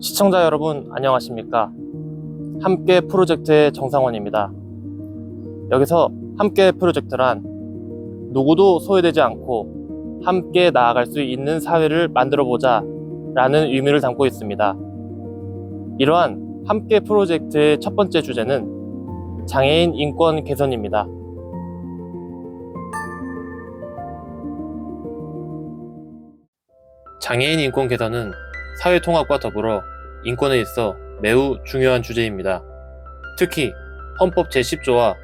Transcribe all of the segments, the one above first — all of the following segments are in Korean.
시청자 여러분 안녕하십니까? 함께 프로젝트의 정상원입니다. 여기서 함께 프로젝트란 누구도 소외되지 않고 함께 나아갈 수 있는 사회를 만들어보자 라는 의미를 담고 있습니다. 이러한 함께 프로젝트의 첫 번째 주제는 장애인 인권 개선입니다. 장애인 인권 개선은 사회 통합과 더불어 인권에 있어 매우 중요한 주제입니다. 특히 헌법 제10조와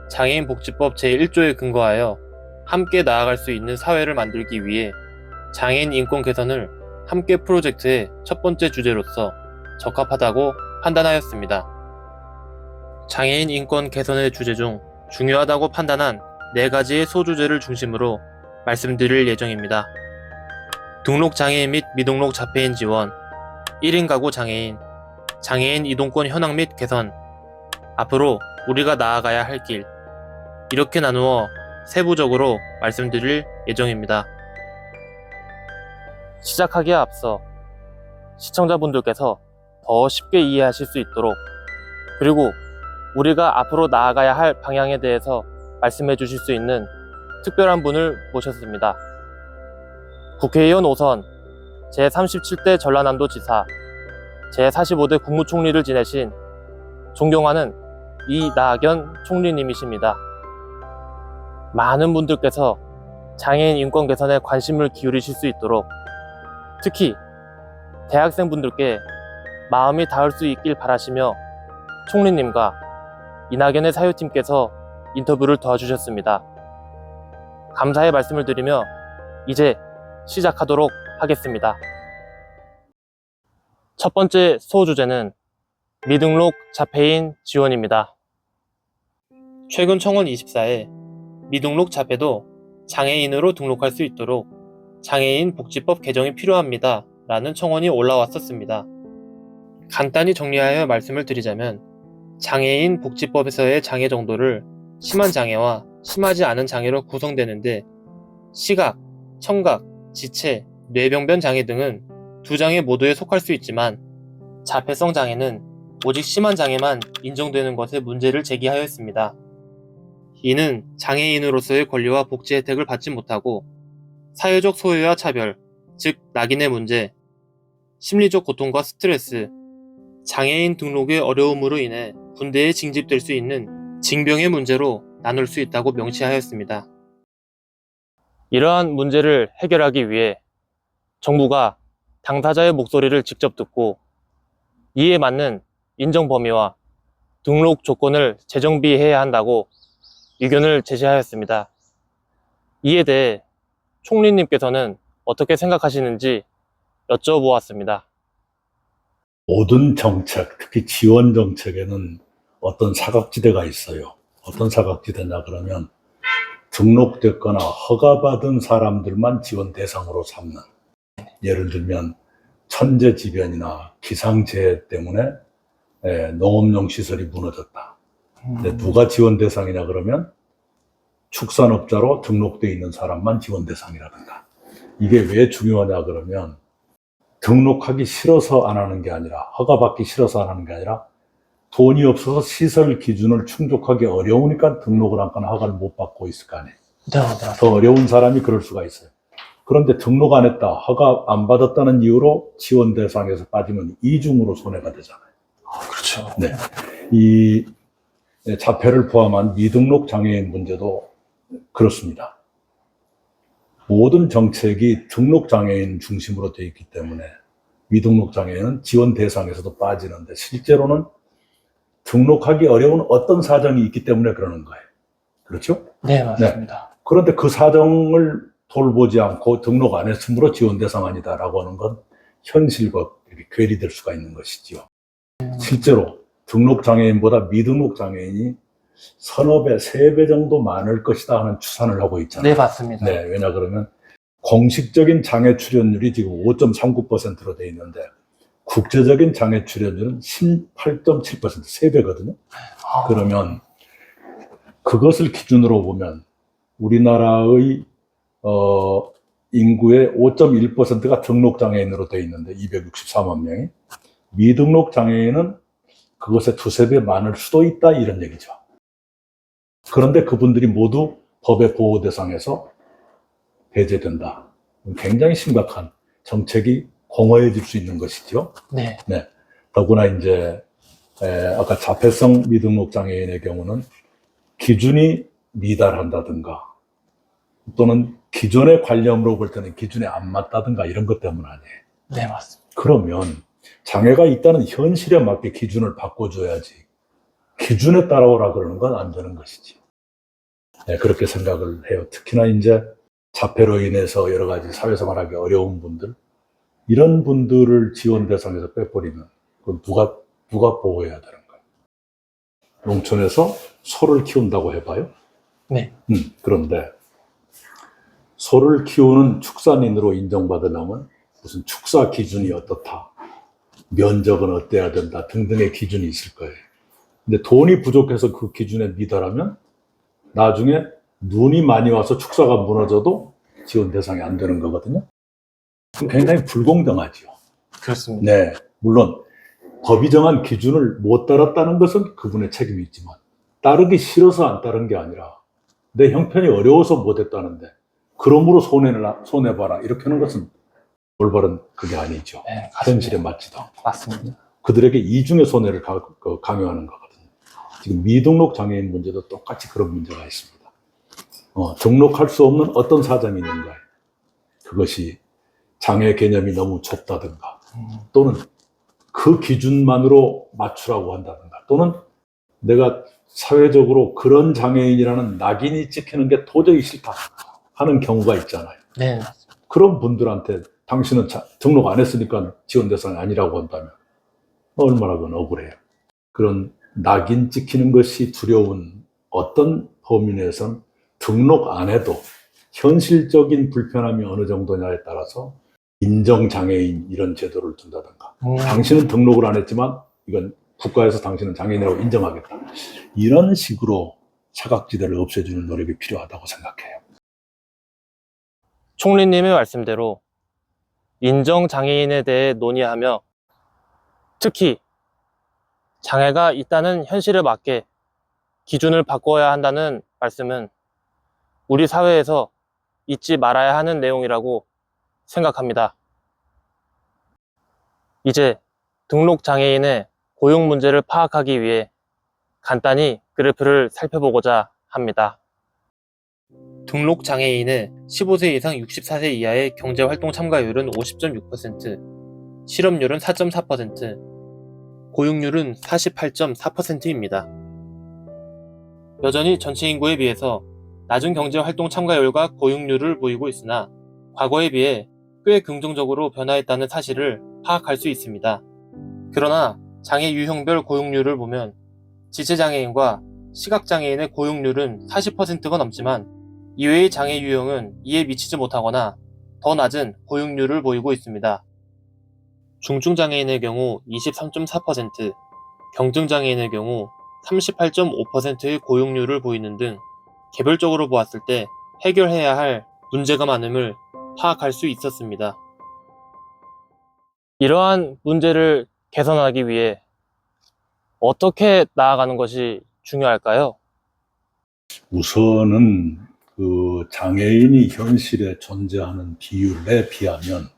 장애인복지법 제1조에 근거하여 함께 나아갈 수 있는 사회를 만들기 위해 장애인 인권 개선을 함께 프로젝트의 첫 번째 주제로서 적합하다고 판단하였습니다. 장애인 인권 개선의 주제 중 중요하다고 판단한 4가지의 소주제를 중심으로 말씀드릴 예정입니다. 등록장애인 및 미등록 자폐인 지원, 1인 가구 장애인, 장애인 이동권 현황 및 개선, 앞으로 우리가 나아가야 할 길, 이렇게 나누어 세부적으로 말씀드릴 예정입니다. 시작하기에 앞서 시청자분들께서 더 쉽게 이해하실 수 있도록, 그리고 우리가 앞으로 나아가야 할 방향에 대해서 말씀해 주실 수 있는 특별한 분을 모셨습니다. 국회의원 5선 제37대 전라남도지사 제45대 국무총리를 지내신 존경하는 이낙연 총리님이십니다. 많은 분들께서 장애인 인권 개선에 관심을 기울이실 수 있도록, 특히 대학생분들께 마음이 닿을 수 있길 바라시며 총리님과 이낙연의 사유팀께서 인터뷰를 도와주셨습니다. 감사의 말씀을 드리며 이제 시작하도록 하겠습니다. 첫 번째 소주제는 미등록 자폐인 지원입니다. 최근 청원 24에 미등록 자폐도 장애인으로 등록할 수 있도록 장애인 복지법 개정이 필요합니다 라는 청원이 올라왔었습니다. 간단히 정리하여 말씀을 드리자면, 장애인 복지법에서의 장애 정도를 심한 장애와 심하지 않은 장애로 구성되는데, 시각, 청각, 지체, 뇌병변 장애 등은 두 장애 모두에 속할 수 있지만 자폐성 장애는 오직 심한 장애만 인정되는 것에 문제를 제기하였습니다. 이는 장애인으로서의 권리와 복지 혜택을 받지 못하고 사회적 소외와 차별, 즉 낙인의 문제, 심리적 고통과 스트레스, 장애인 등록의 어려움으로 인해 군대에 징집될 수 있는 징병의 문제로 나눌 수 있다고 명시하였습니다. 이러한 문제를 해결하기 위해 정부가 당사자의 목소리를 직접 듣고 이에 맞는 인정 범위와 등록 조건을 재정비해야 한다고 의견을 제시하였습니다. 이에 대해 총리님께서는 어떻게 생각하시는지 여쭤보았습니다. 모든 정책, 특히 지원 정책에는 어떤 사각지대가 있어요. 어떤 사각지대냐 그러면 등록됐거나 허가받은 사람들만 지원 대상으로 삼는, 예를 들면 천재지변이나 기상재해 때문에 농업용 시설이 무너졌다. 근데 누가 지원 대상이냐 그러면 축산업자로 등록되어 있는 사람만 지원 대상이라든가. 이게 왜 중요하냐 그러면 등록하기 싫어서 안 하는 게 아니라, 허가받기 싫어서 안 하는 게 아니라 돈이 없어서 시설 기준을 충족하기 어려우니까 등록을 하거나 허가를 못 받고 있을 거 아니에요. 더 어려운 사람이 그럴 수가 있어요. 그런데 등록 안 했다, 허가 안 받았다는 이유로 지원 대상에서 빠지면 이중으로 손해가 되잖아요. 그렇죠. 네. 이 자폐를 포함한 미등록 장애인 문제도 그렇습니다. 모든 정책이 등록 장애인 중심으로 되어 있기 때문에 미등록 장애인은 지원 대상에서도 빠지는데, 실제로는 등록하기 어려운 어떤 사정이 있기 때문에 그러는 거예요. 그렇죠? 네, 맞습니다. 네. 그런데 그 사정을 돌보지 않고 등록 안 했으므로 지원 대상 아니다라고 하는 건 현실과 괴리될 수가 있는 것이지요. 실제로 등록 장애인보다 미등록 장애인이 서너 배, 3배 정도 많을 것이다 하는 추산을 하고 있잖아요. 네, 맞습니다. 네, 왜냐 그러면 공식적인 장애 출연율이 지금 5.39%로 되어 있는데 국제적인 장애 출연율은 18.7%, 3배거든요. 그러면 그것을 기준으로 보면 우리나라의 인구의 5.1%가 등록장애인으로 되어 있는데 264만 명이. 미등록 장애인은 그것의 두세 배 많을 수도 있다, 이런 얘기죠. 그런데 그분들이 모두 법의 보호 대상에서 배제된다. 굉장히 심각한 정책이 공허해질 수 있는 것이죠. 네. 더구나 이제 아까 자폐성 미등록 장애인의 경우는 기준이 미달한다든가 또는 기존의 관념으로 볼 때는 기준에 안 맞다든가 이런 것 때문 아니에요. 네, 맞습니다. 그러면 장애가 있다는 현실에 맞게 기준을 바꿔줘야지 기준에 따라오라 그러는 건 안 되는 것이지. 네, 그렇게 생각을 해요. 특히나 이제 자폐로 인해서 여러 가지 사회생활하기 어려운 분들, 이런 분들을 지원 대상에서 빼버리면 그건 누가 보호해야 되는 거예요? 농촌에서 소를 키운다고 해봐요. 네. 그런데 소를 키우는 축산인으로 인정받으려면 무슨 축사 기준이 어떻다, 면적은 어때야 된다 등등의 기준이 있을 거예요. 근데 돈이 부족해서 그 기준에 미달하면 나중에 눈이 많이 와서 축사가 무너져도 지원 대상이 안 되는 거거든요. 굉장히 불공정하죠. 그렇습니다. 네, 물론 법이 정한 기준을 못 따랐다는 것은 그분의 책임이 있지만 따르기 싫어서 안 따른 게 아니라 내 형편이 어려워서 못했다는데 그러므로 손해봐라 이렇게 하는 것은 올바른 그게 아니죠. 네, 현실에 맞지도 않고. 맞습니다. 그들에게 이중의 손해를 강요하는 거거든요. 지금 미등록 장애인 문제도 똑같이 그런 문제가 있습니다. 등록할 수 없는 어떤 사정이 있는가, 그것이 장애 개념이 너무 좁다든가 또는 그 기준만으로 맞추라고 한다든가 또는 내가 사회적으로 그런 장애인이라는 낙인이 찍히는 게 도저히 싫다 하는 경우가 있잖아요. 네. 그런 분들한테 당신은 등록 안 했으니까 지원 대상이 아니라고 한다면 얼마나 그건 억울해요. 그런 낙인 찍히는 것이 두려운 어떤 범위 내에선 등록 안 해도 현실적인 불편함이 어느 정도냐에 따라서 인정장애인 이런 제도를 둔다든가 당신은 등록을 안 했지만 이건 국가에서 당신은 장애인이라고 인정하겠다, 이런 식으로 사각지대를 없애주는 노력이 필요하다고 생각해요. 총리님의 말씀대로 인정장애인에 대해 논의하며 특히 장애가 있다는 현실에 맞게 기준을 바꿔야 한다는 말씀은 우리 사회에서 잊지 말아야 하는 내용이라고 생각합니다. 이제 등록장애인의 고용 문제를 파악하기 위해 간단히 그래프를 살펴보고자 합니다. 등록장애인의 15세 이상 64세 이하의 경제활동 참가율은 50.6%, 실업률은 4.4%, 고용률은 48.4%입니다. 여전히 전체 인구에 비해서 낮은 경제활동 참가율과 고용률을 보이고 있으나 과거에 비해 꽤 긍정적으로 변화했다는 사실을 파악할 수 있습니다. 그러나 장애 유형별 고용률을 보면 지체장애인과 시각장애인의 고용률은 40%가 넘지만 이외의 장애 유형은 이에 미치지 못하거나 더 낮은 고용률을 보이고 있습니다. 중증장애인의 경우 23.4%, 경증장애인의 경우 38.5%의 고용률을 보이는 등 개별적으로 보았을 때 해결해야 할 문제가 많음을 파악할 수 있었습니다. 이러한 문제를 개선하기 위해 어떻게 나아가는 것이 중요할까요? 우선은 그 장애인이 현실에 존재하는 비율에 비하면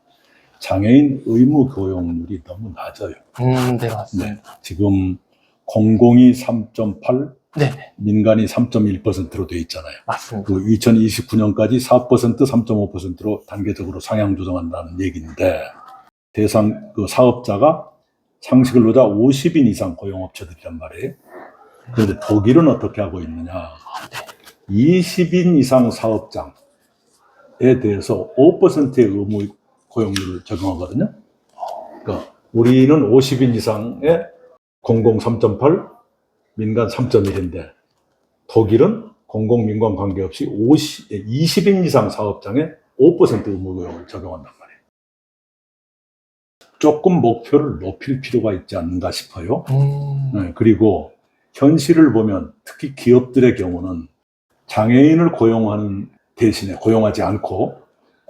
장애인 의무 고용률이 너무 낮아요. 네, 맞습니다. 네, 지금 공공이 3.8, 네, 민간이 3.1%로 되어 있잖아요. 맞습니다. 그 2029년까지 4%, 3.5%로 단계적으로 상향 조정한다는 얘기인데 대상 그 사업자가 상식을 놓자 50인 이상 고용업체들이란 말이에요. 그런데 독일은 어떻게 하고 있느냐? 20인 이상 사업장에 대해서 5%의 의무 고용률을 적용하거든요. 그러니까 우리는 50인 이상의 공공 3.8, 민간 3.1인데 독일은 공공 민간 관계없이 20인 이상 사업장에 5% 의무 고용을 적용한단 말이에요. 조금 목표를 높일 필요가 있지 않는가 싶어요. 네, 그리고 현실을 보면 특히 기업들의 경우는 장애인을 고용하는 대신에 고용하지 않고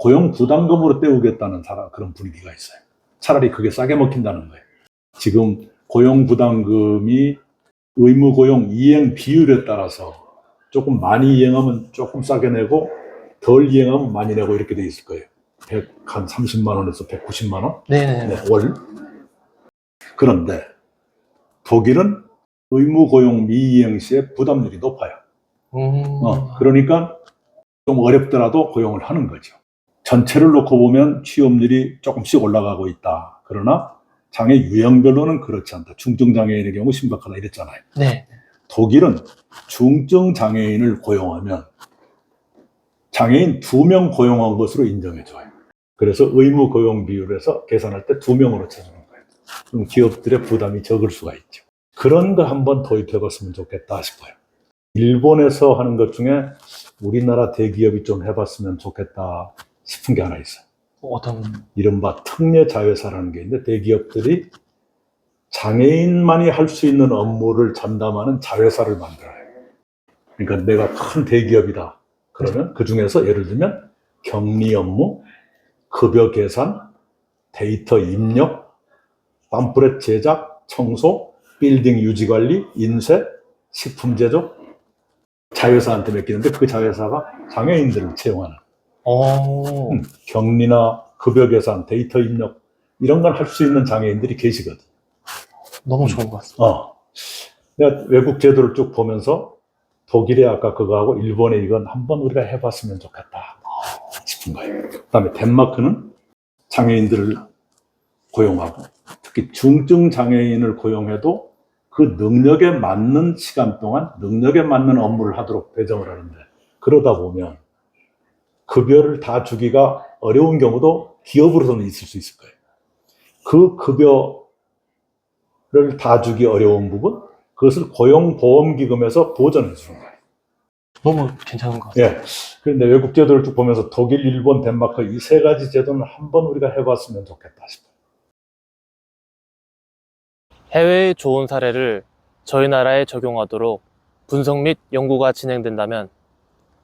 고용 부담금으로 때우겠다는 그런 분위기가 있어요. 차라리 그게 싸게 먹힌다는 거예요. 지금 고용 부담금이 의무 고용 이행 비율에 따라서 조금 많이 이행하면 조금 싸게 내고 덜 이행하면 많이 내고 이렇게 돼 있을 거예요. 한 30만 원에서 190만 원? 네네. 네, 월. 그런데 독일은 의무 고용 미이행 시에 부담률이 높아요. 그러니까 좀 어렵더라도 고용을 하는 거죠. 전체를 놓고 보면 취업률이 조금씩 올라가고 있다. 그러나 장애 유형별로는 그렇지 않다. 중증 장애인의 경우 심각하다 이랬잖아요. 네. 독일은 중증 장애인을 고용하면 장애인 2명 고용한 것으로 인정해줘요. 그래서 의무 고용 비율에서 계산할 때 2명으로 쳐주는 거예요. 그럼 기업들의 부담이 적을 수가 있죠. 그런 거 한번 도입해봤으면 좋겠다 싶어요. 일본에서 하는 것 중에 우리나라 대기업이 좀 해봤으면 좋겠다 싶은 게 하나 있어요. 어떤? 이른바 특례 자회사라는 게 있는데 대기업들이 장애인만이 할 수 있는 업무를 전담하는 자회사를 만들어요. 그러니까 내가 큰 대기업이다. 그러면 그 중에서 예를 들면 격리 업무, 급여 계산, 데이터 입력, 팜플렛 제작, 청소, 빌딩 유지 관리, 인쇄, 식품 제조 자회사한테 맡기는데 그 자회사가 장애인들을 채용하는 격리나 급여 계산, 데이터 입력 이런 걸 할 수 있는 장애인들이 계시거든. 너무 좋은 것 같습니다. 내가 외국 제도를 쭉 보면서 독일의 아까 그거하고 일본의 이건 한번 우리가 해봤으면 좋겠다 싶은 거예요. 그다음에 덴마크는 장애인들을 고용하고 특히 중증 장애인을 고용해도 그 능력에 맞는 시간 동안 능력에 맞는 업무를 하도록 배정을 하는데 그러다 보면 급여를 다 주기가 어려운 경우도 기업으로서는 있을 수 있을 거예요. 그 급여를 다 주기 어려운 부분 그것을 고용보험기금에서 보전해 주는 거예요. 너무 괜찮은 것 같아요. 예. 그런데 외국 제도를 쭉 보면서 독일, 일본, 덴마크 이 세 가지 제도는 한번 우리가 해봤으면 좋겠다 싶어요. 해외의 좋은 사례를 저희 나라에 적용하도록 분석 및 연구가 진행된다면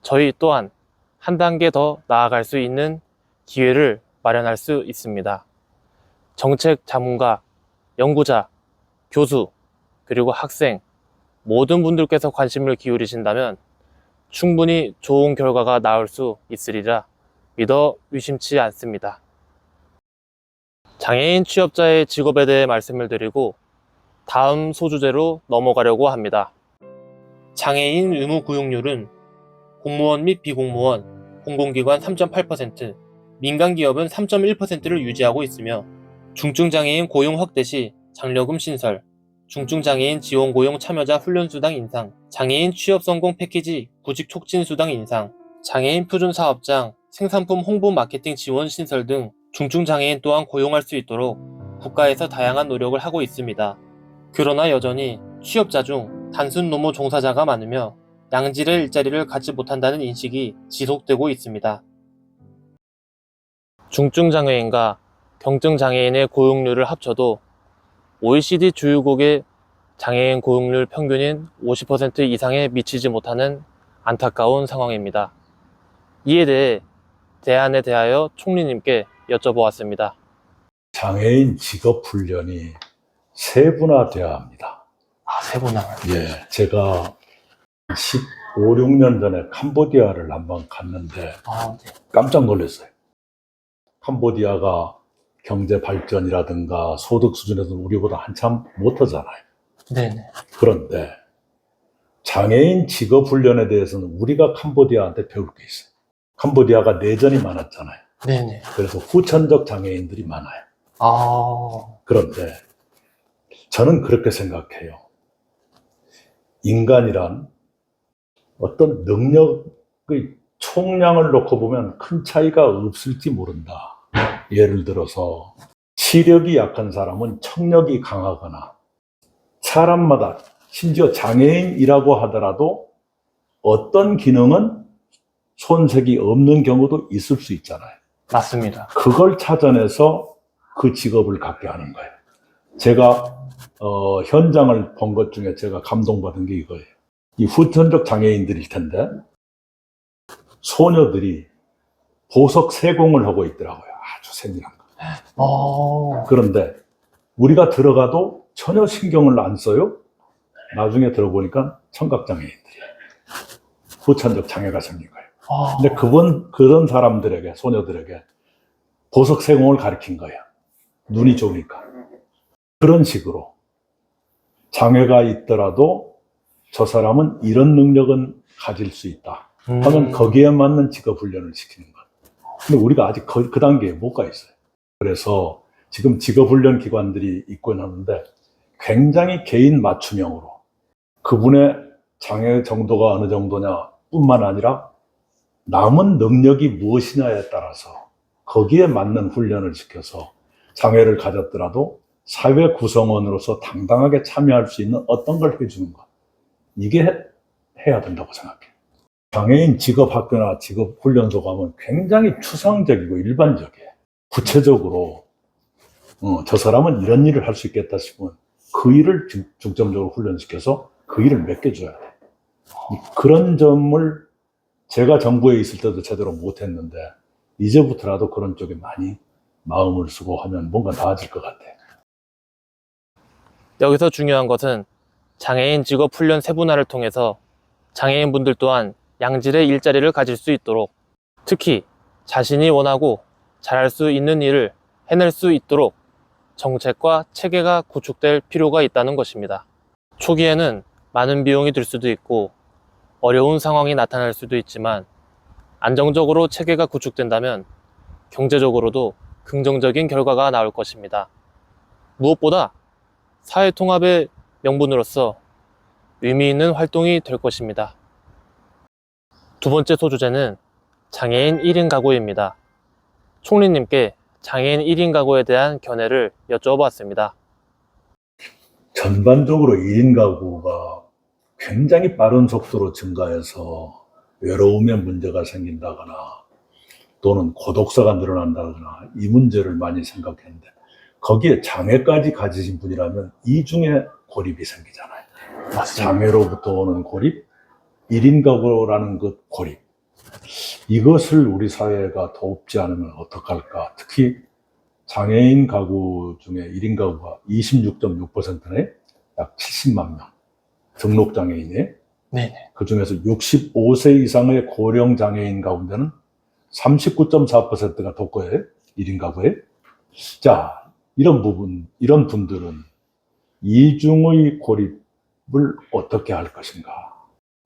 저희 또한 한 단계 더 나아갈 수 있는 기회를 마련할 수 있습니다. 정책 자문가, 연구자, 교수, 그리고 학생 모든 분들께서 관심을 기울이신다면 충분히 좋은 결과가 나올 수 있으리라 믿어 의심치 않습니다. 장애인 취업자의 직업에 대해 말씀을 드리고 다음 소주제로 넘어가려고 합니다. 장애인 의무 고용률은 공무원 및 비공무원, 공공기관 3.8%, 민간기업은 3.1%를 유지하고 있으며 중증장애인 고용 확대 시 장려금 신설, 중증장애인 지원 고용 참여자 훈련수당 인상, 장애인 취업 성공 패키지 구직 촉진 수당 인상, 장애인 표준 사업장, 생산품 홍보 마케팅 지원 신설 등 중증장애인 또한 고용할 수 있도록 국가에서 다양한 노력을 하고 있습니다. 그러나 여전히 취업자 중 단순 노무 종사자가 많으며 양질의 일자리를 갖지 못한다는 인식이 지속되고 있습니다. 중증장애인과 경증장애인의 고용률을 합쳐도 OECD 주요국의 장애인 고용률 평균인 50% 이상에 미치지 못하는 안타까운 상황입니다. 이에 대해 대안에 대하여 총리님께 여쭤보았습니다. 장애인 직업 훈련이 세분화돼야 합니다. 세분화. 예, 제가 15, 16년 전에 캄보디아를 한번 갔는데 네. 깜짝 놀랐어요. 캄보디아가 경제 발전이라든가 소득 수준에서 우리보다 한참 못하잖아요. 네네. 그런데 장애인 직업 훈련에 대해서는 우리가 캄보디아한테 배울 게 있어요. 캄보디아가 내전이 많았잖아요. 네네. 그래서 후천적 장애인들이 많아요. 그런데 저는 그렇게 생각해요. 인간이란 어떤 능력의 총량을 놓고 보면 큰 차이가 없을지 모른다. 예를 들어서 시력이 약한 사람은 청력이 강하거나 사람마다 심지어 장애인이라고 하더라도 어떤 기능은 손색이 없는 경우도 있을 수 있잖아요. 맞습니다. 그걸 찾아내서 그 직업을 갖게 하는 거예요. 제가 현장을 본 것 중에 제가 감동받은 게 이거예요. 이 후천적 장애인들일 텐데 소녀들이 보석 세공을 하고 있더라고요. 아주 세밀한 거. 어. 그런데 우리가 들어가도 전혀 신경을 안 써요. 나중에 들어보니까 청각장애인들이 후천적 장애가 생긴 거예요. 근데 그런 사람들에게, 소녀들에게 보석 세공을 가르친 거예요. 눈이 좋으니까. 그런 식으로 장애가 있더라도 저 사람은 이런 능력은 가질 수 있다 하면 거기에 맞는 직업 훈련을 시키는 것. 근데 우리가 아직 그 단계에 못 가 있어요. 그래서 지금 직업 훈련 기관들이 있곤 하는데 굉장히 개인 맞춤형으로 그분의 장애 정도가 어느 정도냐 뿐만 아니라 남은 능력이 무엇이냐에 따라서 거기에 맞는 훈련을 시켜서 장애를 가졌더라도 사회 구성원으로서 당당하게 참여할 수 있는 어떤 걸 해주는 것. 이게 해야 된다고 생각해요. 장애인 직업학교나 직업훈련소 가면 굉장히 추상적이고 일반적이에요. 구체적으로 저 사람은 이런 일을 할 수 있겠다 싶으면 그 일을 중점적으로 훈련시켜서 그 일을 맡겨줘야 돼. 그런 점을 제가 정부에 있을 때도 제대로 못했는데 이제부터라도 그런 쪽에 많이 마음을 쓰고 하면 뭔가 나아질 것 같아. 여기서 중요한 것은 장애인 직업 훈련 세분화를 통해서 장애인분들 또한 양질의 일자리를 가질 수 있도록, 특히 자신이 원하고 잘할 수 있는 일을 해낼 수 있도록 정책과 체계가 구축될 필요가 있다는 것입니다. 초기에는 많은 비용이 들 수도 있고 어려운 상황이 나타날 수도 있지만 안정적으로 체계가 구축된다면 경제적으로도 긍정적인 결과가 나올 것입니다. 무엇보다 사회통합의 명분으로서 의미 있는 활동이 될 것입니다. 두 번째 소주제는 장애인 1인 가구입니다. 총리님께 장애인 1인 가구에 대한 견해를 여쭤봤습니다. 전반적으로 1인 가구가 굉장히 빠른 속도로 증가해서 외로움에 문제가 생긴다거나 또는 고독사가 늘어난다거나 이 문제를 많이 생각했는데 거기에 장애까지 가지신 분이라면 이 중에 고립이 생기잖아요. 장애로부터 오는 고립, 1인 가구라는 것 고립. 이것을 우리 사회가 돕지 않으면 어떡할까? 특히 장애인 가구 중에 1인 가구가 26.6%네, 약 70만 명. 등록 장애인이. 네. 그 중에서 65세 이상의 고령 장애인 가운데는 39.4%가 독거예요. 1인 가구에. 자, 이런 분들은 이중의 고립을 어떻게 할 것인가.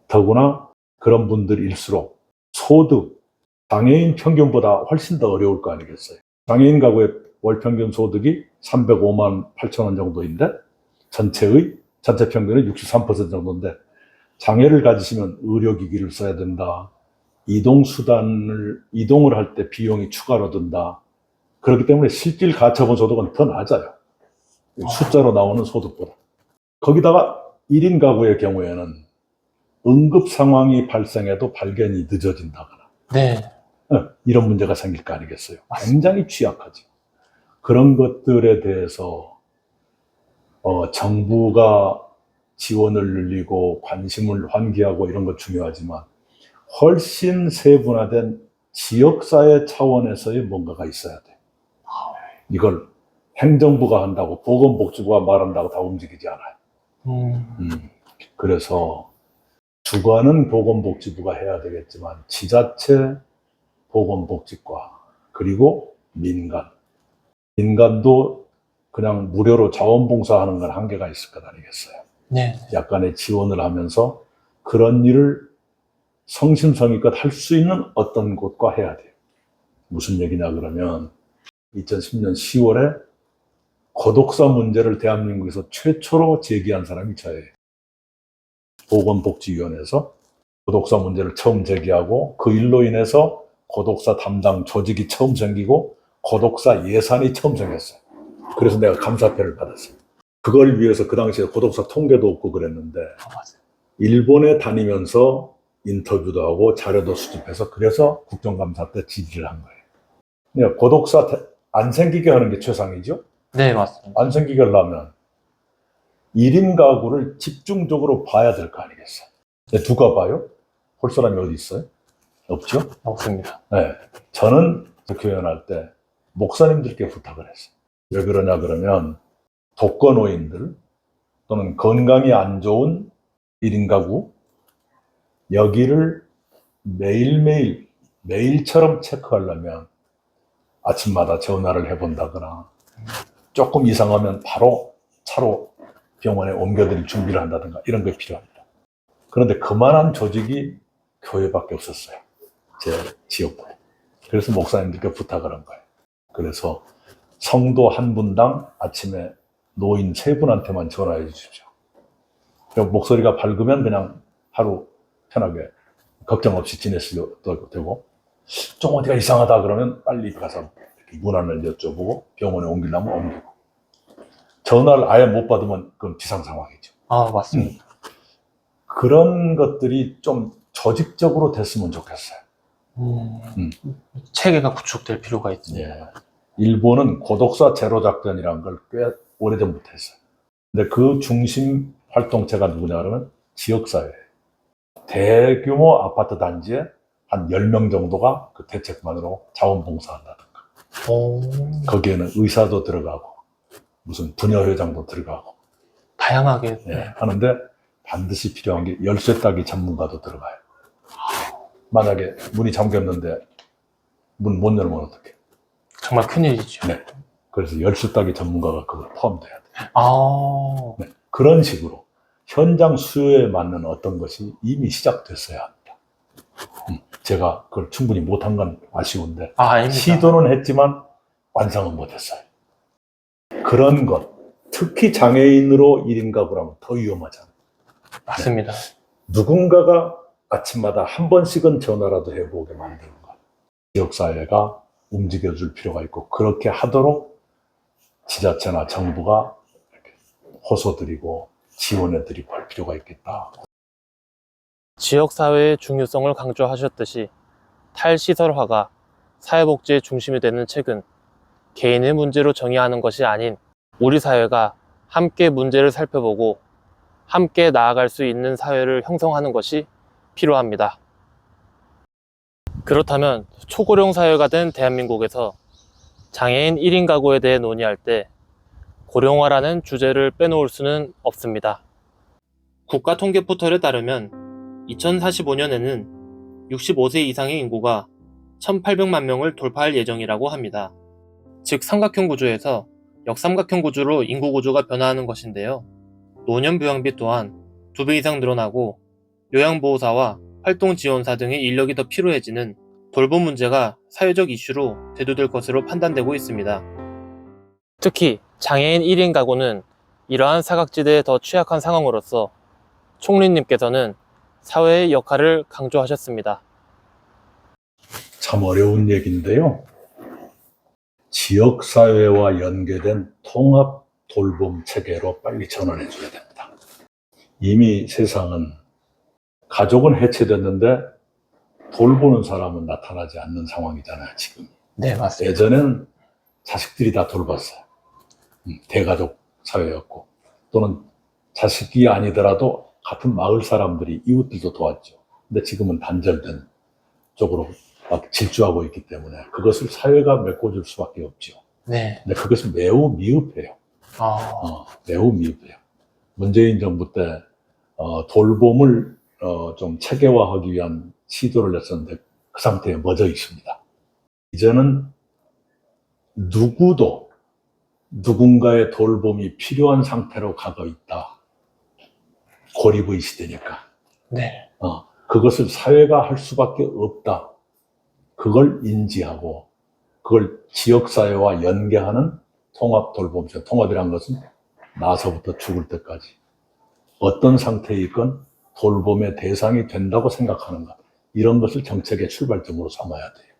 더구나 그런 분들일수록 소득, 장애인 평균보다 훨씬 더 어려울 거 아니겠어요. 장애인 가구의 월 평균 소득이 305만 8천 원 정도인데 전체 평균은 63% 정도인데 장애를 가지시면 의료기기를 써야 된다. 이동을 할 때 비용이 추가로 든다. 그렇기 때문에 실질 가처분 소득은 더 낮아요. 숫자로 나오는 소득보다. 거기다가 1인 가구의 경우에는 응급 상황이 발생해도 발견이 늦어진다거나 네. 이런 문제가 생길 거 아니겠어요. 굉장히 취약하죠. 그런 것들에 대해서 정부가 지원을 늘리고 관심을 환기하고 이런 거 중요하지만 훨씬 세분화된 지역사회 차원에서의 뭔가가 있어야 돼. 이걸 행정부가 한다고 보건복지부가 말한다고 다 움직이지 않아요. 그래서 주관은 보건복지부가 해야 되겠지만 지자체, 보건복지과 그리고 민간도 그냥 무료로 자원봉사하는 건 한계가 있을 것 아니겠어요. 네. 약간의 지원을 하면서 그런 일을 성심성의껏 할 수 있는 어떤 곳과 해야 돼요. 무슨 얘기냐 그러면 2010년 10월에 고독사 문제를 대한민국에서 최초로 제기한 사람이 저예요. 보건복지위원회에서 고독사 문제를 처음 제기하고 그 일로 인해서 고독사 담당 조직이 처음 생기고 고독사 예산이 처음 생겼어요. 그래서 내가 감사패를 받았어요. 그걸 위해서 그 당시에 고독사 통계도 없고 그랬는데 일본에 다니면서 인터뷰도 하고 자료도 수집해서 그래서 국정감사 때 지지를 한 거예요. 고독사 안 생기게 하는 게 최상이죠. 네, 맞습니다. 안 생기게 하려면 1인 가구를 집중적으로 봐야 될 거 아니겠어요. 누가 봐요? 볼 사람이 어디 있어요? 없죠? 없습니다. 네. 저는 교연할 때 목사님들께 부탁을 했어요. 왜 그러냐 그러면 독거노인들 또는 건강이 안 좋은 1인 가구 여기를 매일매일 매일처럼 체크하려면 아침마다 전화를 해본다거나 조금 이상하면 바로 차로 병원에 옮겨드릴 준비를 한다든가 이런 게 필요합니다. 그런데 그만한 조직이 교회밖에 없었어요. 제 지역구에. 그래서 목사님들께 부탁을 한 거예요. 그래서 성도 한 분당 아침에 노인 3분한테만 전화해 주십시오. 목소리가 밝으면 그냥 하루 편하게 걱정 없이 지냈어도 되고 좀 어디가 이상하다 그러면 빨리 가서 문안을 여쭤보고 병원에 옮기려면 옮기고 전화를 아예 못 받으면 그건 비상 상황이죠. 아, 맞습니다. 그런 것들이 좀 조직적으로 됐으면 좋겠어요. 체계가 구축될 필요가 있습니다. 예. 일본은 고독사 제로 작전이라는 걸 꽤 오래전부터 했어요. 근데 그 중심 활동체가 누구냐 그러면 지역사회예요. 대규모 아파트 단지에 한 10명 정도가 그 대책만으로 자원봉사한다든가. 거기에는 의사도 들어가고 무슨 분야회장도 들어가고 다양하게. 예, 하는데 반드시 필요한 게 열쇠 따기 전문가도 들어가요. 만약에 문이 잠겼는데 문 못 열면 어떡해? 정말 큰일이죠. 네. 그래서 열쇠 따기 전문가가 그걸 포함돼야 돼요. 아, 네. 그런 식으로 현장 수요에 맞는 어떤 것이 이미 시작됐어야 합니다. 제가 그걸 충분히 못한 건 아쉬운데 아닙니다. 시도는 했지만 완성은 못했어요. 그런 것, 특히 장애인으로 1인 가구라면 더 위험하잖아요. 맞습니다. 누군가가 아침마다 한 번씩은 전화라도 해보게 만드는 것. 지역사회가 움직여줄 필요가 있고 그렇게 하도록 지자체나 정부가 이렇게 호소드리고 지원해드리고 할 필요가 있겠다. 지역사회의 중요성을 강조하셨듯이 탈시설화가 사회복지의 중심이 되는 최근 개인의 문제로 정의하는 것이 아닌 우리 사회가 함께 문제를 살펴보고 함께 나아갈 수 있는 사회를 형성하는 것이 필요합니다. 그렇다면 초고령 사회가 된 대한민국에서 장애인 1인 가구에 대해 논의할 때 고령화라는 주제를 빼놓을 수는 없습니다. 국가통계포털에 따르면 2045년에는 65세 이상의 인구가 1800만 명을 돌파할 예정이라고 합니다. 즉 삼각형 구조에서 역삼각형 구조로 인구 구조가 변화하는 것인데요. 노년 부양비 또한 2배 이상 늘어나고 요양보호사와 활동지원사 등의 인력이 더 필요해지는 돌봄 문제가 사회적 이슈로 대두될 것으로 판단되고 있습니다. 특히 장애인 1인 가구는 이러한 사각지대에 더 취약한 상황으로서 총리님께서는 사회의 역할을 강조하셨습니다. 참 어려운 얘기인데요. 지역사회와 연계된 통합 돌봄 체계로 빨리 전환해 줘야 됩니다. 이미 세상은 가족은 해체됐는데 돌보는 사람은 나타나지 않는 상황이잖아요, 지금. 네, 맞습니다. 예전에는 자식들이 다 돌봤어요. 대가족 사회였고, 또는 자식이 아니더라도 같은 마을 사람들이 이웃들도 도왔죠. 근데 지금은 단절된 쪽으로 막 질주하고 있기 때문에 그것을 사회가 메꿔줄 수밖에 없죠. 네. 근데 그것이 매우 미흡해요. 매우 미흡해요. 문재인 정부 때 돌봄을 좀 체계화하기 위한 시도를 했었는데 그 상태에 멎어 있습니다. 이제는 누구도 누군가의 돌봄이 필요한 상태로 가고 있다. 고립의 시대니까. 네. 그것을 사회가 할 수밖에 없다. 그걸 인지하고 그걸 지역사회와 연계하는 통합 돌봄체. 통합이란 것은 나서부터 죽을 때까지 어떤 상태에 있건 돌봄의 대상이 된다고 생각하는 것. 이런 것을 정책의 출발점으로 삼아야 돼요.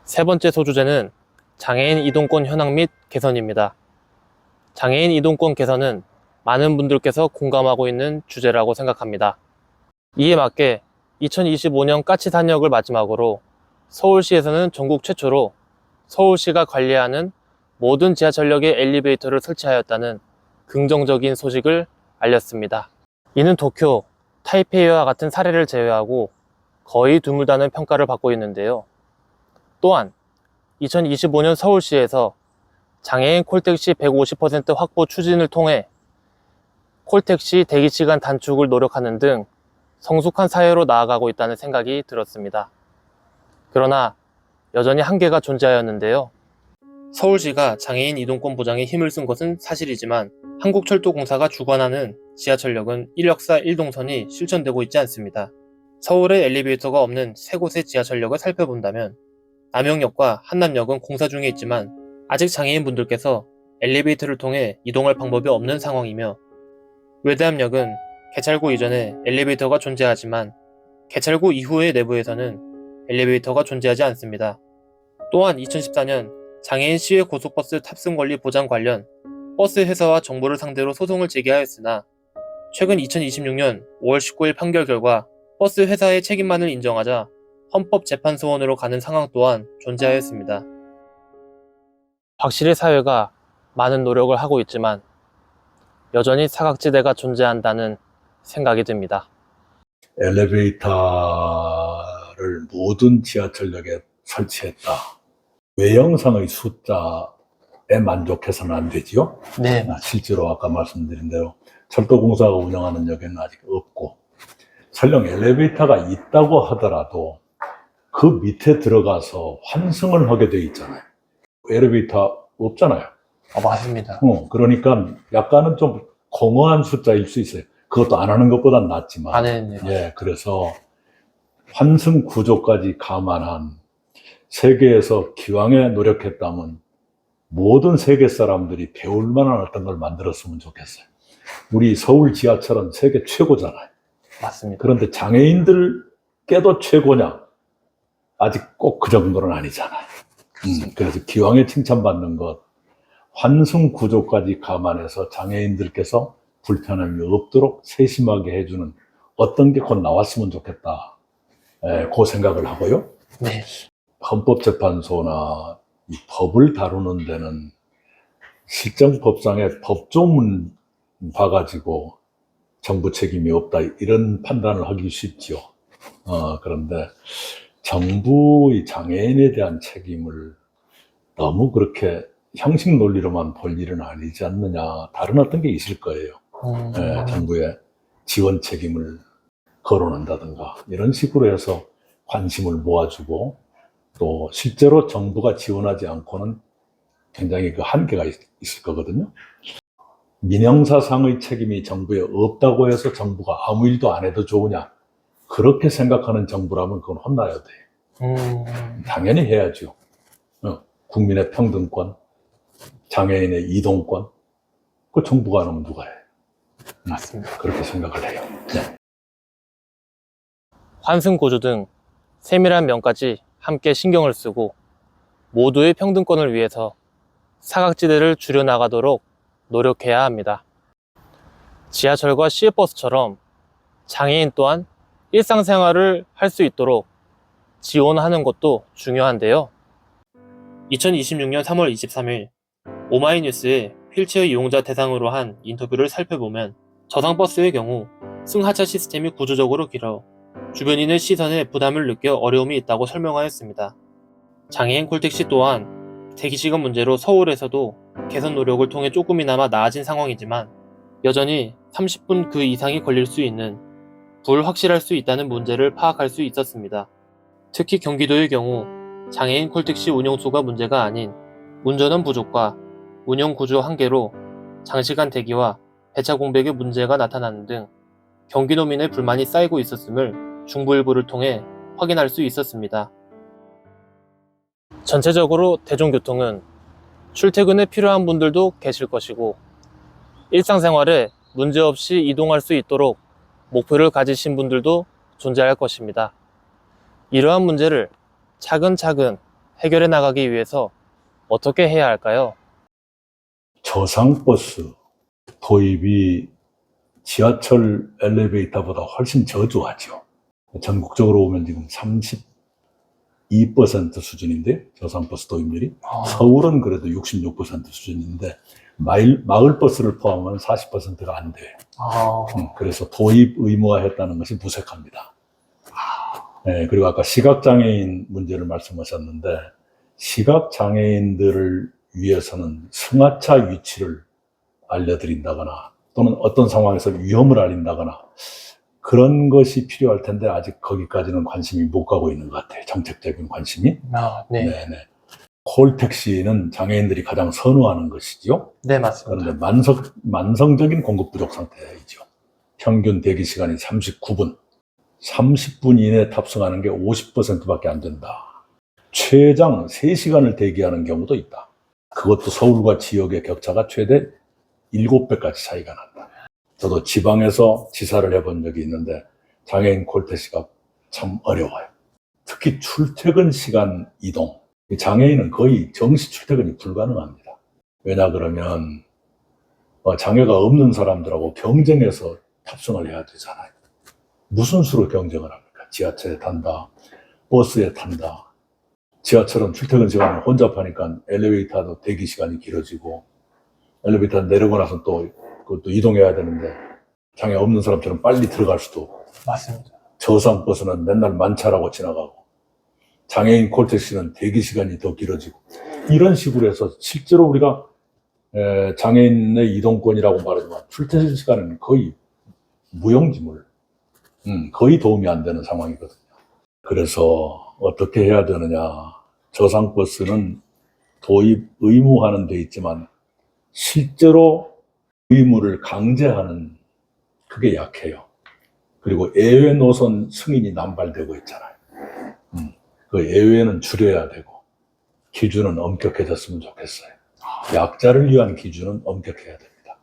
세 번째 소주제는 장애인 이동권 현황 및 개선입니다. 장애인 이동권 개선은 많은 분들께서 공감하고 있는 주제라고 생각합니다. 이에 맞게 2025년 까치 산역을 마지막으로 서울시에서는 전국 최초로 서울시가 관리하는 모든 지하철역에 엘리베이터를 설치하였다는 긍정적인 소식을 알렸습니다. 이는 도쿄, 타이페이와 같은 사례를 제외하고 거의 드물다는 평가를 받고 있는데요. 또한 2025년 서울시에서 장애인 콜택시 150% 확보 추진을 통해 콜택시 대기시간 단축을 노력하는 등 성숙한 사회로 나아가고 있다는 생각이 들었습니다. 그러나 여전히 한계가 존재하였는데요. 서울시가 장애인 이동권 보장에 힘을 쓴 것은 사실이지만 한국철도공사가 주관하는 지하철역은 1역사 1동선이 실천되고 있지 않습니다. 서울에 엘리베이터가 없는 세 곳의 지하철역을 살펴본다면 남영역과 한남역은 공사 중에 있지만 아직 장애인분들께서 엘리베이터를 통해 이동할 방법이 없는 상황이며, 외대암역은 개찰구 이전에 엘리베이터가 존재하지만 개찰구 이후의 내부에서는 엘리베이터가 존재하지 않습니다. 또한 2014년 장애인 시외 고속버스 탑승 권리 보장 관련 버스 회사와 정부를 상대로 소송을 제기하였으나 최근 2026년 5월 19일 판결 결과 버스 회사의 책임만을 인정하자 헌법재판소원으로 가는 상황 또한 존재하였습니다. 확실히 사회가 많은 노력을 하고 있지만 여전히 사각지대가 존재한다는 생각이 듭니다. 엘리베이터를 모든 지하철역에 설치했다. 외형상의 숫자에 만족해서는 안 되지요. 네. 실제로 아까 말씀드린 대로 철도공사가 운영하는 역에는 아직 없고, 설령 엘리베이터가 있다고 하더라도 그 밑에 들어가서 환승을 하게 돼 있잖아요. 엘리베이터 없잖아요. 맞습니다. 그러니까 약간은 좀 공허한 숫자일 수 있어요. 그것도 안 하는 것보단 낫지만. 네. 예, 그래서 환승 구조까지 감안한, 세계에서 기왕에 노력했다면 모든 세계 사람들이 배울 만한 어떤 걸 만들었으면 좋겠어요. 우리 서울 지하철은 세계 최고잖아요. 맞습니다. 그런데 장애인들께도 최고냐? 아직 꼭 그 정도는 아니잖아요. 그래서 기왕에 칭찬받는 것, 환승 구조까지 감안해서 장애인들께서 불편함이 없도록 세심하게 해주는 어떤 게 곧 나왔으면 좋겠다. 그 생각을 하고요. 네. 헌법재판소나 이 법을 다루는 데는 실정법상의 법조문 봐가지고 정부 책임이 없다, 이런 판단을 하기 쉽죠. 그런데 정부의 장애인에 대한 책임을 너무 그렇게 형식 논리로만 볼 일은 아니지 않느냐. 다른 어떤 게 있을 거예요. 정부의 지원 책임을 거론한다든가 이런 식으로 해서 관심을 모아주고, 또 실제로 정부가 지원하지 않고는 굉장히 그 한계가 있을 거거든요. 민형사상의 책임이 정부에 없다고 해서 정부가 아무 일도 안 해도 좋으냐? 그렇게 생각하는 정부라면 그건 혼나야 돼. 당연히 해야죠. 국민의 평등권, 장애인의 이동권, 그 정부가 안 하면 누가 해? 맞습니다. 그렇게 생각을 해요. 네. 환승 구조 등 세밀한 면까지 함께 신경을 쓰고 모두의 평등권을 위해서 사각지대를 줄여나가도록 노력해야 합니다. 지하철과 시외버스처럼 장애인 또한 일상생활을 할 수 있도록 지원하는 것도 중요한데요. 2026년 3월 23일 오마이뉴스의 휠체어 이용자 대상으로 한 인터뷰를 살펴보면 저상버스의 경우 승하차 시스템이 구조적으로 길어 주변인의 시선에 부담을 느껴 어려움이 있다고 설명하였습니다. 장애인 콜택시 또한 대기시간 문제로 서울에서도 개선 노력을 통해 조금이나마 나아진 상황이지만 여전히 30분 그 이상이 걸릴 수 있는, 불확실할 수 있다는 문제를 파악할 수 있었습니다. 특히 경기도의 경우 장애인 콜택시 운영수가 문제가 아닌 운전원 부족과 운영 구조 한계로 장시간 대기와 배차 공백의 문제가 나타나는 등 경기도민의 불만이 쌓이고 있었음을 중부일보를 통해 확인할 수 있었습니다. 전체적으로 대중교통은 출퇴근에 필요한 분들도 계실 것이고 일상생활에 문제없이 이동할 수 있도록 목표를 가지신 분들도 존재할 것입니다. 이러한 문제를 차근차근 해결해 나가기 위해서 어떻게 해야 할까요? 저상버스 도입이 지하철 엘리베이터보다 훨씬 저조하죠. 전국적으로 보면 지금 2% 수준인데 저상버스 도입률이 아, 서울은 그래도 66% 수준인데 마을 버스를 포함하면 40%가 안 돼요. 아, 그래서 도입 의무화했다는 것이 무색합니다. 네, 그리고 아까 시각장애인 문제를 말씀하셨는데 시각장애인들을 위해서는 승하차 위치를 알려드린다거나 또는 어떤 상황에서 위험을 알린다거나 그런 것이 필요할 텐데 아직 거기까지는 관심이 못 가고 있는 것 같아요. 정책적인 관심이. 네. 네네. 콜택시는 장애인들이 가장 선호하는 것이죠. 네, 맞습니다. 그런데 만성적인 공급 부족 상태이죠. 평균 대기 시간이 39분. 30분 이내 탑승하는 게 50%밖에 안 된다. 최장 3시간을 대기하는 경우도 있다. 그것도 서울과 지역의 격차가 최대 7배까지 차이가 난다. 저도 지방에서 지사를 해본 적이 있는데 장애인 콜택시가 참 어려워요. 특히 출퇴근 시간 이동. 장애인은 거의 정시 출퇴근이 불가능합니다. 왜냐 그러면 장애가 없는 사람들하고 경쟁해서 탑승을 해야 되잖아요. 무슨 수로 경쟁을 합니까? 지하철에 탄다, 버스에 탄다. 지하철은 출퇴근 시간을 혼잡하니까 엘리베이터도 대기 시간이 길어지고 엘리베이터 내리고 나서 또 그것도 이동해야 되는데 장애 없는 사람처럼 빨리 들어갈 수도 없고 맞습니다. 저상 버스는 맨날 만차라고 지나가고 장애인 콜택시는 대기 시간이 더 길어지고 이런 식으로 해서 실제로 우리가 장애인의 이동권이라고 말하지만 출퇴근 시간은 거의 무용지물, 거의 도움이 안 되는 상황이거든요. 그래서 어떻게 해야 되느냐. 저상버스는 도입 의무화는 돼 있지만 실제로 의무를 강제하는 그게 약해요. 그리고 예외 노선 승인이 남발되고 있잖아요. 그 예외는 줄여야 되고 기준은 엄격해졌으면 좋겠어요. 약자를 위한 기준은 엄격해야 됩니다.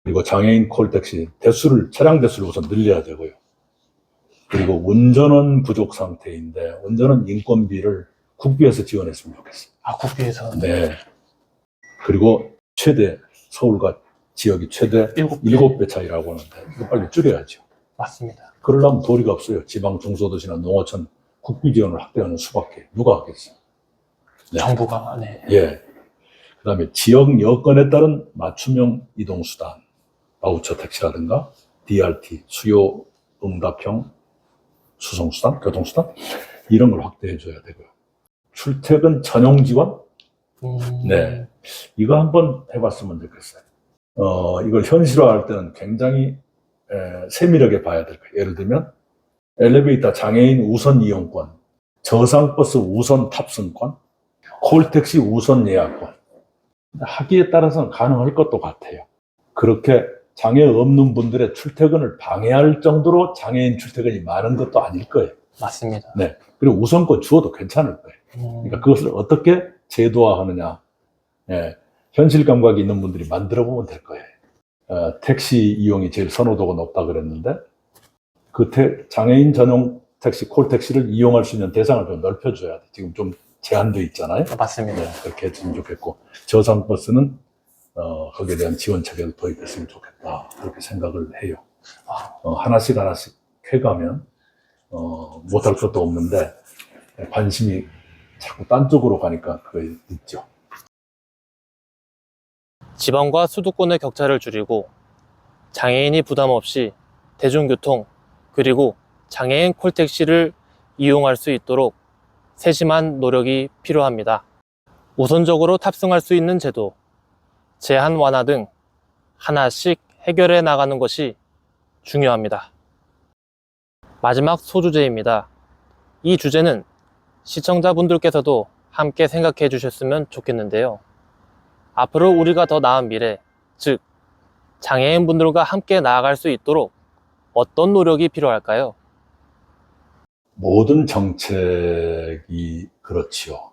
그리고 장애인 콜택시 차량 대수를 우선 늘려야 되고요. 그리고 운전원 부족 상태인데 운전원 인건비를 국비에서 지원했으면 좋겠어요. 아, 국비에서. 네. 그리고 서울과 지역이 최대 7배. 7배 차이라고 하는데 이거 빨리 줄여야죠. 맞습니다. 그러려면 도리가 없어요. 지방 중소도시나 농어촌 국비 지원을 확대하는 수밖에 누가 하겠어요. 네. 정부가, 네. 예. 그 다음에 지역 여건에 따른 맞춤형 이동수단, 바우처 택시라든가 DRT, 수요 응답형 수송수단, 교통수단, 이런 걸 확대해줘야 되고요. 출퇴근 전용 지원? 네. 이거 한번 해봤으면 좋겠어요. 이걸 현실화할 때는 굉장히 세밀하게 봐야 될 거예요. 예를 들면, 엘리베이터 장애인 우선 이용권, 저상버스 우선 탑승권, 콜택시 우선 예약권. 하기에 따라서는 가능할 것도 같아요. 그렇게 장애 없는 분들의 출퇴근을 방해할 정도로 장애인 출퇴근이 많은 것도 아닐 거예요. 맞습니다. 네. 그리고 우선권 주어도 괜찮을 거예요. 그러니까 그것을 어떻게 제도화하느냐. 예. 현실 감각이 있는 분들이 만들어 보면 될 거예요. 택시 이용이 제일 선호도가 높다 그랬는데 그 장애인 전용 택시, 콜택시를 이용할 수 있는 대상을 좀 넓혀줘야 돼. 지금 좀 제한돼 있잖아요. 맞습니다. 네, 그렇게 했으면 좋겠고 저상버스는 거기에 대한 지원 체계를 도입했으면 좋겠다. 그렇게 생각을 해요. 하나씩 해가면 못할 것도 없는데 관심이 자꾸 딴 쪽으로 가니까 그게 있죠. 지방과 수도권의 격차를 줄이고 장애인이 부담 없이 대중교통 그리고 장애인 콜택시를 이용할 수 있도록 세심한 노력이 필요합니다. 우선적으로 탑승할 수 있는 제도, 제한 완화 등 하나씩 해결해 나가는 것이 중요합니다. 마지막 소주제입니다. 이 주제는 시청자분들께서도 함께 생각해 주셨으면 좋겠는데요. 앞으로 우리가 더 나은 미래, 즉 장애인분들과 함께 나아갈 수 있도록 어떤 노력이 필요할까요? 모든 정책이 그렇지요.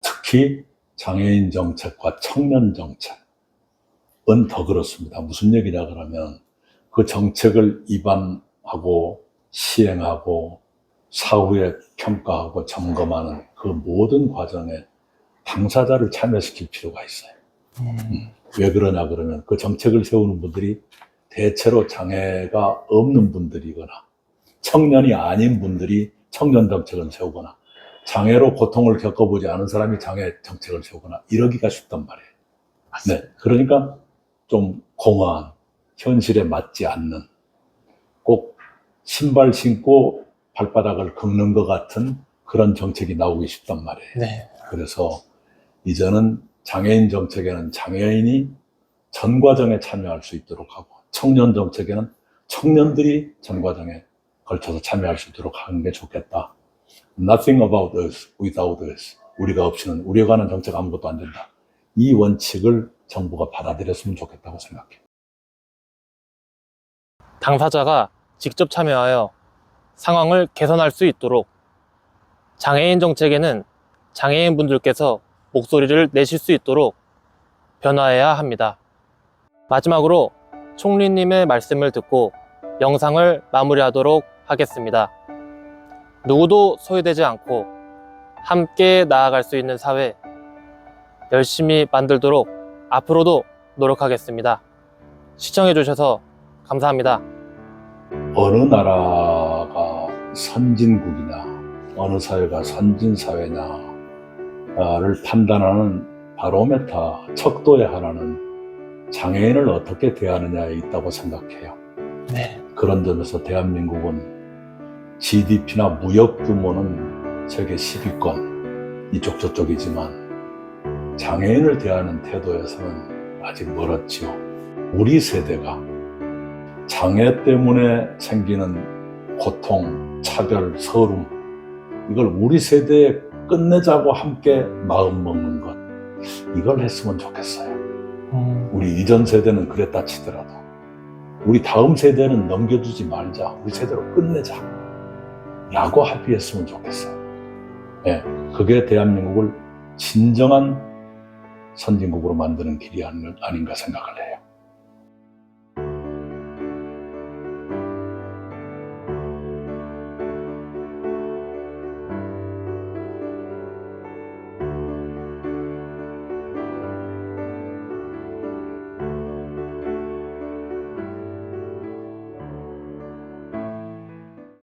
특히 장애인 정책과 청년 정책은 더 그렇습니다. 무슨 얘기냐 그러면 그 정책을 입안하고 시행하고 사후에 평가하고 점검하는 그 모든 과정에 당사자를 참여시킬 필요가 있어요. 왜 그러냐 그러면 그 정책을 세우는 분들이 대체로 장애가 없는 분들이거나 청년이 아닌 분들이 청년 정책을 세우거나 장애로 고통을 겪어보지 않은 사람이 장애 정책을 세우거나 이러기가 쉽단 말이에요. 네, 그러니까 좀 공허한, 현실에 맞지 않는, 꼭 신발 신고 발바닥을 긁는 것 같은 그런 정책이 나오기 쉽단 말이에요. 네. 그래서 이제는 장애인 정책에는 장애인이 전 과정에 참여할 수 있도록 하고, 청년 정책에는 청년들이 전 과정에 걸쳐서 참여할 수 있도록 하는 게 좋겠다. Nothing about us without us. 우리가 없이는 우리가 하는 정책 아무것도 안 된다. 이 원칙을 정부가 받아들였으면 좋겠다고 생각해요. 당사자가 직접 참여하여 상황을 개선할 수 있도록 장애인 정책에는 장애인 분들께서 목소리를 내실 수 있도록 변화해야 합니다. 마지막으로 총리님의 말씀을 듣고 영상을 마무리하도록 하겠습니다. 누구도 소외되지 않고 함께 나아갈 수 있는 사회 열심히 만들도록 앞으로도 노력하겠습니다. 시청해주셔서 감사합니다. 어느 나라가 선진국이냐, 어느 사회가 선진사회냐를 판단하는 바로메터, 척도의 하나는 장애인을 어떻게 대하느냐에 있다고 생각해요. 네. 그런 점에서 대한민국은 GDP나 무역 규모는 세계 10위권, 이쪽 저쪽이지만 장애인을 대하는 태도에서는 아직 멀었지요. 우리 세대가 장애 때문에 생기는 고통, 차별, 서름, 이걸 우리 세대에 끝내자고 함께 마음 먹는 것, 이걸 했으면 좋겠어요. 우리 이전 세대는 그랬다 치더라도 우리 다음 세대는 넘겨주지 말자, 우리 세대로 끝내자 라고 합의했으면 좋겠어요. 네, 그게 대한민국을 진정한 선진국으로 만드는 길이 아닌가 생각을 해요.